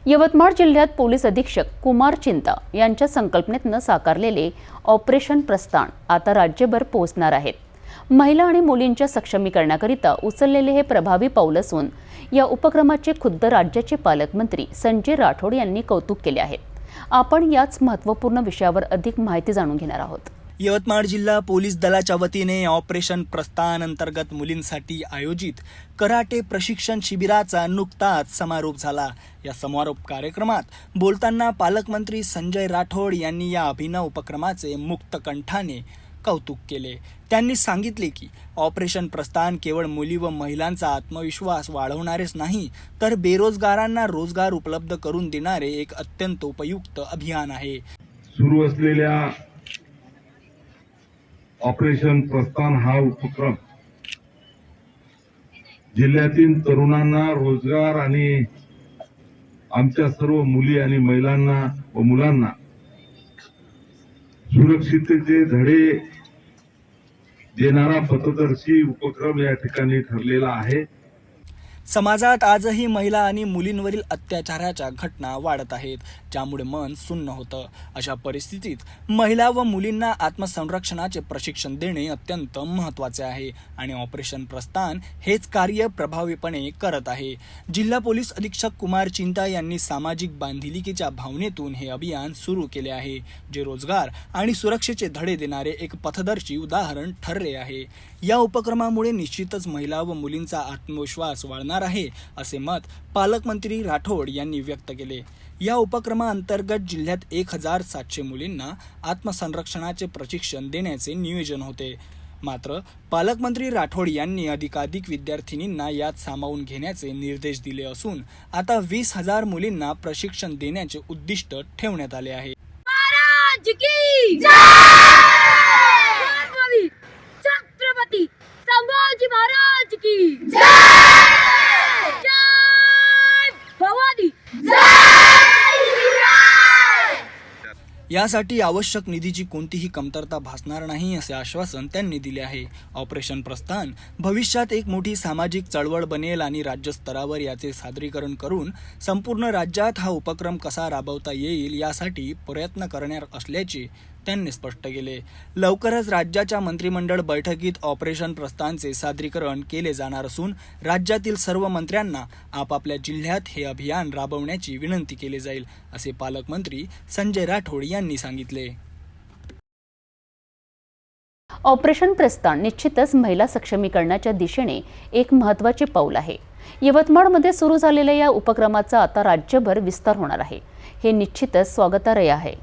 यवतमाळ जिल्ह्यात पोलीस अधीक्षक कुमार चिंता यांच्या संकल्पनेतून साकारलेले ऑपरेशन प्रस्थान आता राज्यभर पोहोचणार आहेत। महिला आणि मुलींच्या सक्षमीकरणाकरिता उचललेले हे प्रभावी पाऊल असून या उपक्रमाचे खुद्द राज्याचे पालकमंत्री संजय राठोड यांनी कौतुक केले आहे। आपण याच महत्त्वपूर्ण विषयावर अधिक माहिती जाणून घेणार आहोत। यवतमाळ जिल्हा पोलीस दलाच्या वतीने ऑपरेशन प्रस्थान अंतर्गत मुलींसाठी आयोजित कराटे प्रशिक्षण शिबिराचा नुकताच समारोप झाला। या समारोप कार्यक्रमात बोलताना पालकमंत्री संजय राठोड यांनी या अभिनव उपक्रमाचे मुक्त कंठाने कौतुक केले। त्यांनी सांगितले की ऑपरेशन प्रस्थान केवळ मुली व महिलांचा आत्मविश्वास वाढवणारेच नाही, तर बेरोजगारांना रोजगार उपलब्ध करून देणारे एक अत्यंत उपयुक्त अभियान आहे। सुरू असलेल्या ऑपरेशन प्रस्थान हा उपक्रम जिल्ह्यातील तरुणांना रोजगार आणि आमच्या सर्व मुली आणि महिलांना व मुलांना सुरक्षिततेचे धडे देणारा पथदर्शी उपक्रम या ठिकाणी ठरलेला आहे। समाजात आजही महिला आणि मुलींवरील अत्याचाराच्या घटना वाढत आहेत, ज्यामुळे मन सुन्न होतं। अशा परिस्थितीत महिला व मुलींना आत्मसंरक्षणाचे प्रशिक्षण देणे अत्यंत महत्त्वाचे आहे आणि ऑपरेशन प्रस्थान हेच कार्य प्रभावीपणे करत आहे। जिल्हा पोलीस अधीक्षक कुमार चिंता यांनी सामाजिक बांधिलकीच्या भावनेतून हे अभियान सुरू केले आहे, जे रोजगार आणि सुरक्षेचे धडे देणारे एक पथदर्शी उदाहरण ठरले आहे। या उपक्रमामुळे निश्चितच महिला व मुलींचा आत्मविश्वास वाढणार आहे, असे मत पालकमंत्री राठोड यांनी व्यक्त केले। या उपक्रमाअंतर्गत जिल्ह्यात 1700 मुलींना आत्मसंरक्षणाचे प्रशिक्षण देण्याचे नियोजन होते। मात्र पालकमंत्री राठोड यांनी अधिकाधिक विद्यार्थिनींना यात सामावून घेण्याचे निर्देश दिले असून आता 20,000 मुलींना प्रशिक्षण देण्याचे उद्दिष्ट ठेवण्यात आले आहे। छत्रपती संभाजी महाराज की जय, जय भवानी, यासाठी आवश्यक निधीची कोणतीही कमतरता भासणार नाही, असे आश्वासन त्यांनी दिले आहे। ऑपरेशन प्रस्थान भविष्यात एक मोठी सामाजिक चळवळ बनेल आणि राज्यस्तरावर याचे सादरीकरण करून संपूर्ण राज्यात हा उपक्रम कसा राबवता येईल यासाठी प्रयत्न करणार असल्याचे त्यांनी स्पष्ट केले। लवकरच राज्याच्या मंत्रिमंडळ बैठकीत ऑपरेशन प्रस्थानचे सादरीकरण केले जाणार असून राज्यातील सर्व मंत्र्यांना आपापल्या जिल्ह्यात हे अभियान राबवण्याची विनंती केली जाईल, असे पालकमंत्री संजय राठोड यांनी सांगितले। ऑपरेशन प्रस्थान निश्चितच महिला सक्षमीकरणाच्या दिशेने एक महत्त्वाचे पाऊल आहे। यवतमाळमध्ये सुरू झालेल्या या उपक्रमाचा आता राज्यभर विस्तार होणार आहे, हे निश्चितच स्वागतार्ह आहे।